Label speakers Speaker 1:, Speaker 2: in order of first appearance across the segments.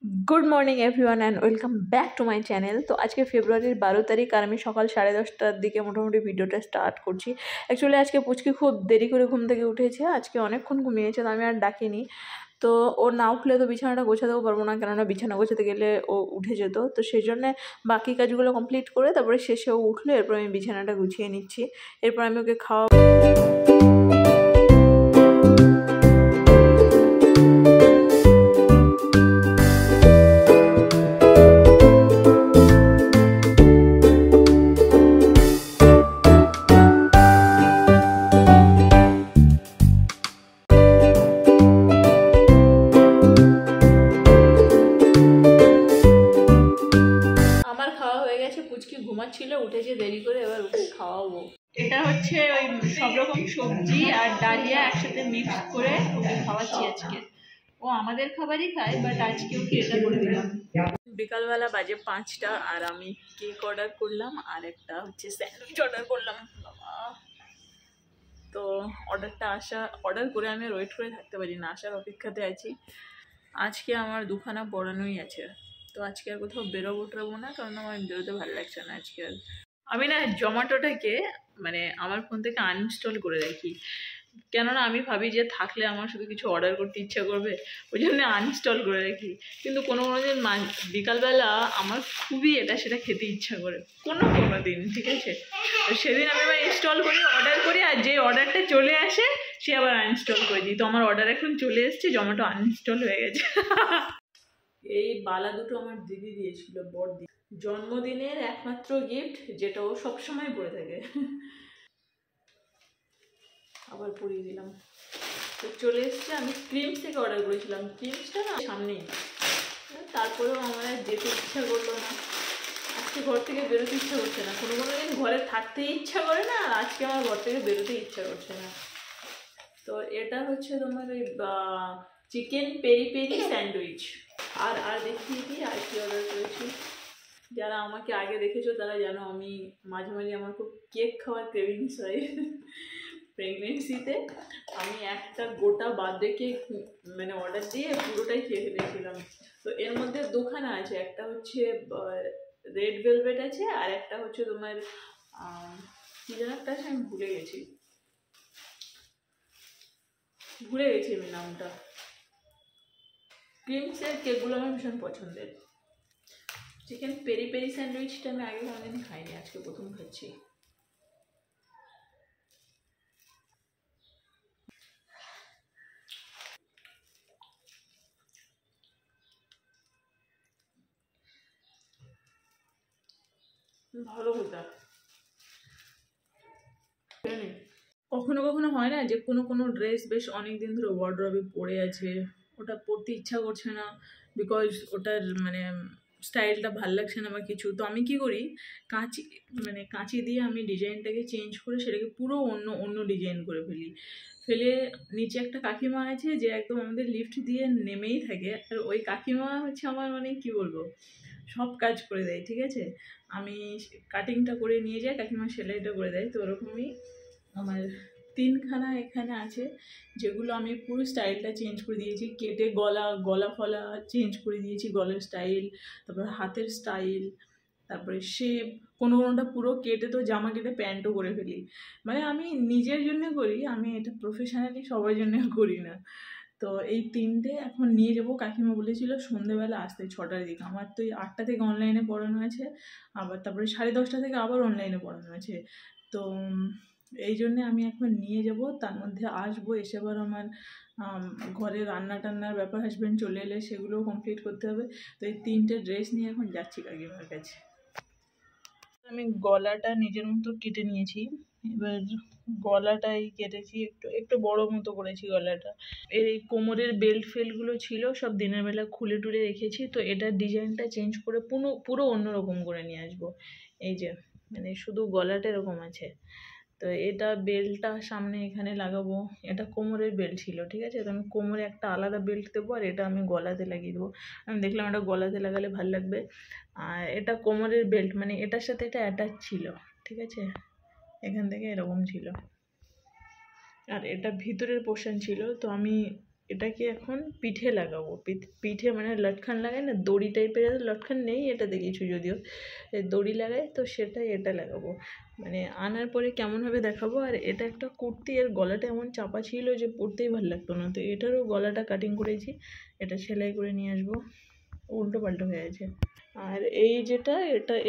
Speaker 1: Good morning everyone and welcome back to my channel. तो आज के फेब्रुआरिर 12 तारीख और सकाल 10:30টার দিকে মোটামুটি ভিডিওটা স্টার্ট করছি। অ্যাকচুয়ালি আজকে পুচকি খুব দেরি করে ঘুম থেকে উঠেছে, আজকে অনেকক্ষণ ঘুমিয়েছে, তো আমি আর ডাকিনি। তো ও না উঠলে তো বিছানাটা গোছাতেও পারবো না, কেননা বিছানা গোছাতে গেলে ও উঠে যেত। তো সেই জন্যে বাকি কাজগুলো কমপ্লিট করে তারপরে শেষে ও উঠলো, এরপর আমি বিছানাটা গুছিয়ে নিচ্ছি, এরপর আমি ওকে খাওয়া। পুচকি ঘুমাচ্ছিল, উঠেছে দেরি করে, এবার ওকে খাওয়াবো। এটা হচ্ছে ওই সব রকম সবজি আর ডালিয়া একসাথে মিক্স করে ওকে খাওয়াচ্ছি আজকে। ও আমাদের খাবারই খায়, বাট আজকে ওকে এটা করে দিলাম। বিকালবেলা বাজে 5টা আর আমি কেক অর্ডার করলাম আর একটা হচ্ছে স্যান্ডউইচ অর্ডার করলাম। তো অর্ডার করে আমি ওয়েট করে থাকতে পারি না, আসার অপেক্ষাতে আছি। আজকে আমার দুখানা পড়ানোই আছে, তো আজকে আর কোথাও বেরোবো না, কারণ আমার বেরোতে ভালো লাগছে না আজকে আর। আমি না জোম্যাটোটাকে আমার ফোন থেকে আনইনস্টল করে রাখি, কেননা আমি ভাবি যে থাকলে আমার শুধু কিছু অর্ডার করতে ইচ্ছা করবে, ওই জন্য আনইনস্টল করে রাখি। কিন্তু কোনো দিন বিকালবেলা আমার খুবই এটা সেটা খেতে ইচ্ছা করে, কোনো দিন, ঠিক আছে। তো সেদিন আমি আবার ইনস্টল করি, অর্ডার করি, আর যে অর্ডারটা চলে আসে সে আবার আনইনস্টল করে দিই। তো আমার অর্ডার এখন চলে এসছে, জোম্যাটো আনইনস্টল হয়ে গেছে। এই বালা দুটো আমার দিদি দিয়েছিল, বড়দি, জন্মদিনের একমাত্র গিফট, যেটা ও সবসময় পরে থাকে। আবার পরিয়ে দিলাম। তো চলে এসছে, আমি ক্রিমস থেকে অর্ডার করেছিলাম, ক্রিমসটা না সামনেই, তারপরেও আমার আর যেতে ইচ্ছা করলো না। আজকে ঘর থেকে বেরোতে ইচ্ছা করছে না, কোনো দিন ঘরে থাকতে ইচ্ছা করে না, আর আজকে আমার ঘর থেকে বেরোতে ইচ্ছা করছে না। তো এটা হচ্ছে তোমার ওই চিকেন পেরি পেরি স্যান্ডউইচ। আর দেখিয়ে দিই আর কি অর্ডার করেছি। যারা আমাকে আগে দেখেছো তারা জানো আমি মাঝে মাঝে আমার খুব কেক খাওয়ার ক্রেভিংস হয়। প্রেগনেন্সিতে আমি একটা গোটা বার্থডে কেক অর্ডার দিয়ে পুরোটাই খেয়ে ফেলেছিলাম। তো এর মধ্যে দুখানা আছে, একটা হচ্ছে রেড ভেলভেট আছে, আর একটা হচ্ছে তোমার কি যেন একটা আছে, আমি ভুলে গেছি আমি নামটা। ক্রিমসের কেকগুলো আমার ভীষণ পছন্দের। চিকেন পেরি পেরি স্যান্ডউইচটা আমি আগে কোনোদিন খাইনি, আজকে প্রথম খাচ্ছি। ভালো কথা। কখনো কখনো হয় না যে কোনো ড্রেস বেশ অনেক দিন ধরে ওয়ার্ড্রবে পরে আছে, ওটা পরতে ইচ্ছা করছে না, বিকজ ওটার স্টাইলটা ভাল লাগছে না বা কিছু। তো আমি কি করি, কাঁচি দিয়ে আমি ডিজাইনটাকে চেঞ্জ করে সেটাকে পুরো অন্য ডিজাইন করে ফেলে নিচে একটা কাকিমা আছে যে একদম আমাদের লিফট দিয়ে নেমেই থাকে, আর ওই কাকিমা হচ্ছে আমার কি বলবো, সব কাজ করে দেয়, ঠিক আছে। আমি কাটিংটা করে নিয়ে যাই, কাকিমা সেলাইটা করে দেয়। তো ওরকমই আমার 3খানা এখানে আছে, যেগুলো আমি পুরো স্টাইলটা চেঞ্জ করে দিয়েছি, কেটে গলা ফলা চেঞ্জ করে দিয়েছি, গলার স্টাইল, তারপর হাতের স্টাইল, তারপরে শেপ, কোনোটা পুরো কেটে তো জামা কেটে প্যান্টও করে ফেলি। আমি নিজের জন্য করি, আমি এটা প্রফেশনালি সবার জন্য করি না। তো এই 3টে এখন নিয়ে যাবো, কাকিমা বলেছিল সন্ধ্যেবেলা আসতে 6টার দিকে। আমার তো এই 8টা থেকে অনলাইনে পড়ানো আছে, আবার তারপরে 10:30টা থেকে আবার অনলাইনে পড়ানো আছে। তো এই জন্যে আমি এখন নিয়ে যাব, তার মধ্যে আসবো, এসে আবার আমার ঘরে রান্না টান্নার ব্যাপার, হাজব্যান্ড চলে এলে সেগুলোও কমপ্লিট করতে হবে। তো এই 3টে ড্রেস নিয়ে এখন যাচ্ছি কাকিমার কাছে। আমি গলাটা নিজের মতো কেটে নিয়েছি, এবার গলাটাই কেটেছি, একটু বড় মতো করেছি গলাটা। এই কোমরের বেল্ট ফেলগুলো ছিল সব দিনের বেলা খুলে টুলে রেখেছি, তো এটার ডিজাইনটা চেঞ্জ করে পুরো অন্যরকম করে নিয়ে আসবো। এই যে শুধু গলাটা এরকম আছে, তো এটা বেল্টটা সামনে এখানে লাগাবো। এটা কোমরের বেল্ট ছিল, ঠিক আছে, তো আমি কোমরে একটা আলাদা বেল্ট দেবো, আর এটা আমি গলাতে লাগিয়ে দেবো। আমি দেখলাম এটা গলাতে লাগালে ভালো লাগবে। আর এটা কোমরের বেল্ট এটার সাথে এটা অ্যাটাচ ছিল, ঠিক আছে, এখান থেকে এরকম ছিল, আর এটা ভিতরের পোর্শন ছিল। তো আমি এটাকে এখন পিঠে লাগাবো। পিঠে মানে লটকান লাগাই না, দড়ি টাইপের, লটকান নেই এটা দেখিয়েছি যদিও, দড়ি লাগাই তো সেটাই এটা লাগাবো। মানে আনার পরে কেমনভাবে দেখাবো। আর এটা একটা কুর্তি, এর গলাটা এমন চাপা ছিল যে পরতেই ভালো লাগতো না, তো এটারও গলাটা কাটিং করেছি, এটা সেলাই করে নিয়ে আসবো। উল্টো পাল্টো হয়ে আছে। আর এই যেটা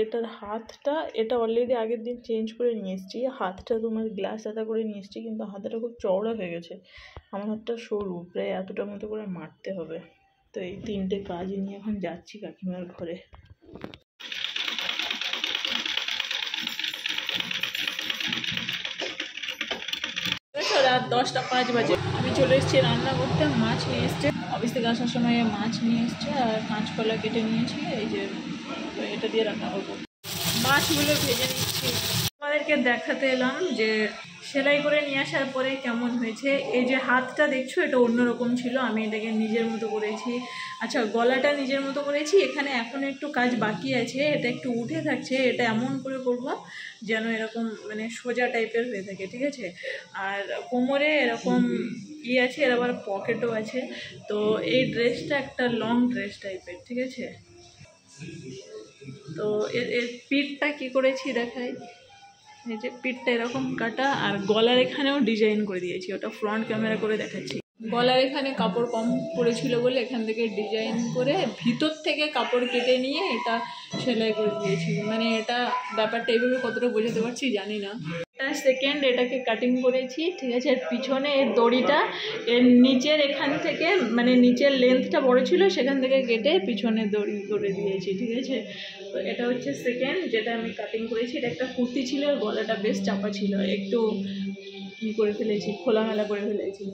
Speaker 1: এটার হাতটা, এটা অলরেডি আগের দিন চেঞ্জ করে নিয়ে এসেছি। হাতটা তোমার গ্লাস আদা করে নিয়ে এসেছি, কিন্তু হাতটা খুব চওড়া হয়ে গেছে, আমার হাতটা সরু, প্রায় এতটা মতো করে মারতে হবে। তো এই 3টে কাজ নিয়ে এখন যাচ্ছি কাকিমার ঘরে। রাত 10টা 5 বাজে আমি চলে এসেছি রান্না করতে। মাছ নিয়ে এসছে, অফিস থেকে আসার সময় মাছ নিয়ে এসছে আর কাঁচকলা কেটে নিয়েছি, এই যে তো এটা দিয়ে রান্না করবো। মাছগুলো ভেজে নিচ্ছি। তোমাদেরকে দেখাতে এলাম যে সেলাই করে নিয়ে আসার পরে কেমন হয়েছে। এই যে হাতটা দেখছো এটা অন্যরকম ছিল, আমি এটাকে নিজের মতো করেছি। আচ্ছা, গলাটা নিজের মতো করেছি, এখানে এখন একটু কাজ বাকি আছে, এটা একটু উঠে থাকছে, এটা এমন করে করব যেন এরকম মানে সোজা টাইপের হয়ে থাকে, ঠিক আছে। আর কোমরে এরকম আছে, এর আবার পকেটও আছে। তো এই ড্রেসটা একটা লং ড্রেস টাইপের, ঠিক আছে। তো এর পিঠটা কি করেছি দেখাই। এই যে পিঠটা এরকম কাটা, আর গলার এখানেও ডিজাইন করে দিয়েছি, ওটা ফ্রন্ট ক্যামেরা করে দেখাচ্ছি। গলার এখানে কাপড় কম পড়েছিল বলে এখান থেকে ডিজাইন করে ভিতর থেকে কাপড় কেটে নিয়ে এটা সেলাই করে দিয়েছি। মানে এটা ব্যাপারটা এইভাবে কতটা বোঝাতে পারছি জানি না। সেকেন্ড এটাকে কাটিং করেছি, ঠিক আছে। আর পিছনে এর দড়িটা এর নিচের এখান থেকে, মানে নিচের লেন্থটা বড় ছিল, সেখান থেকে কেটে পিছনে দড়ি করে দিয়েছি, ঠিক আছে। তো এটা হচ্ছে সেকেন্ড যেটা আমি কাটিং করেছি। এটা একটা কুর্তি ছিল, গলাটা বেশ চাপা ছিল, একটু করে ফেলেছি, খোলামেলা করে ফেলেছি।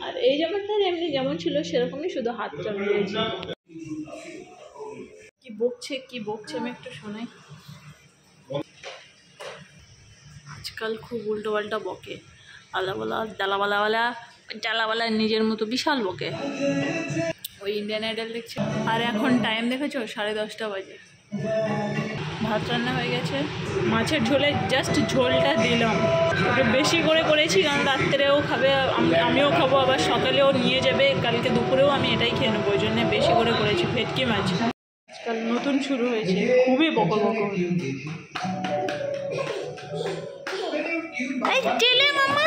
Speaker 1: আর এই জামাটা এমনি যেমন ছিল সেরকমই, শুধু হাতটা মিলিয়েছি। কি বকছে আমি একটু শোনাই। আজকাল খুব উল্টো পাল্টা বকে, আলাওয়ালা ডালাওয়ালা নিজের মতো বিশাল বকে। ওই ইন্ডিয়ান আইডল দেখছে। আর এখন টাইম দেখেছো 10:30 বাজে। ভাত রান্না হয়ে গেছে, মাছের ঝোলে জাস্ট ঝোলটা দিলাম, একটু বেশি করে করেছি কারণ রাত্রেও খাবে, আমিও খাবো, আবার সকালেও নিয়ে যাবে, কালকে দুপুরেও আমি এটাই খেয়ে নেবো, ওই জন্য বেশি করে করেছি। ভেটকি মাছ আজকাল নতুন শুরু হয়েছে, খুবই বকর বকর। মামা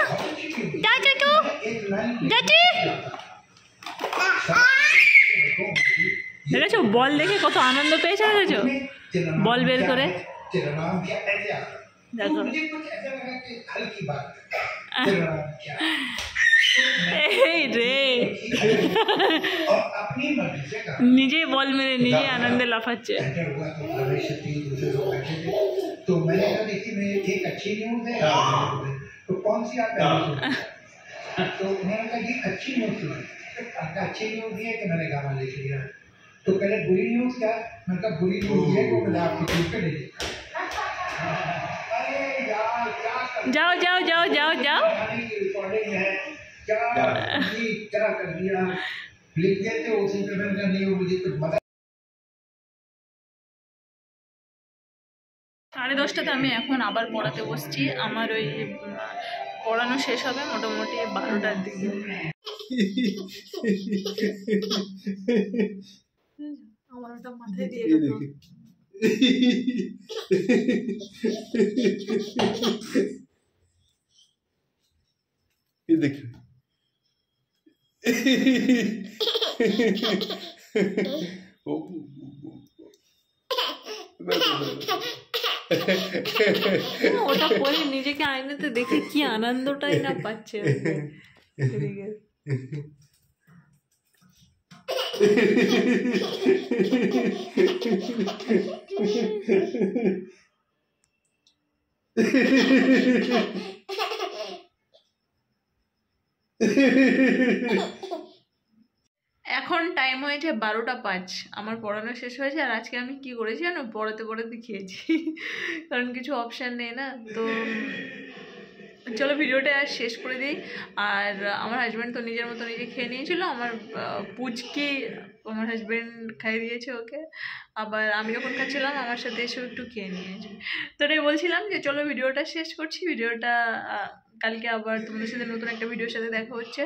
Speaker 1: দেখেছো বল দেখে কত আনন্দ পেয়েছে, দেখেছো বল বের করে, দেখো এই রে নিজেই বল মেরে নিজে আনন্দে লাফাচ্ছে।
Speaker 2: तो पहले बुरी न्यूज क्या, मतलब बुरी न्यूज ये को मैं आपकी टीम पे ले
Speaker 1: जाओ जाओ जाओ जाओ जाओ
Speaker 2: रिकॉर्डिंग है, क्या कर दिया लिख देते हो उसी पे मैंने नहीं हो मुझे कुछ बता।
Speaker 1: 10:30টাতে আমি এখন আবার পড়াতে বসছি। আমার ওই পড়ানো শেষ হবে মোটামুটি 12টার দিকে। আমার ওটা মাথায় দিয়ে গেল।
Speaker 2: ये देखिए
Speaker 1: ওটা পরে নিজেকে আয়নাতে দেখে কি আনন্দটাই না পাচ্ছে। এখন টাইম হয়েছে 12টা 5, আমার পড়ানো শেষ হয়েছে। আর আজকে আমি কি করেছি জানো, পড়াতে পড়াতে খেয়েছি, কারণ কিছু অপশান নেই না। তো চলো ভিডিওটা আর শেষ করে দিই। আর আমার হাজব্যান্ড তো নিজের মতো নিজে খেয়ে নিয়েছিল, আমার পুচকি আমার হাজব্যান্ড খাইয়ে দিয়েছে ওকে, আবার আমি যখন খাচ্ছিলাম আমার সাথে এসেও একটু খেয়ে নিয়েছে। তো এটাই বলছিলাম যে চলো ভিডিওটা শেষ করছি। ভিডিওটা কালকে আবার তোমাদের সাথে নতুন একটা ভিডিওর সাথে দেখা হচ্ছে।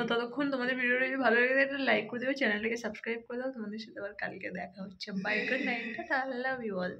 Speaker 1: ততক্ষণ তোমাদের ভিডিওটা যদি ভালো লাগে একটা লাইক করে দেবে, চ্যানেলটাকে সাবস্ক্রাইব করে দাও। তোমাদের সাথে আবার কালকে দেখা হচ্ছে। Bye, good night, tata, love you all.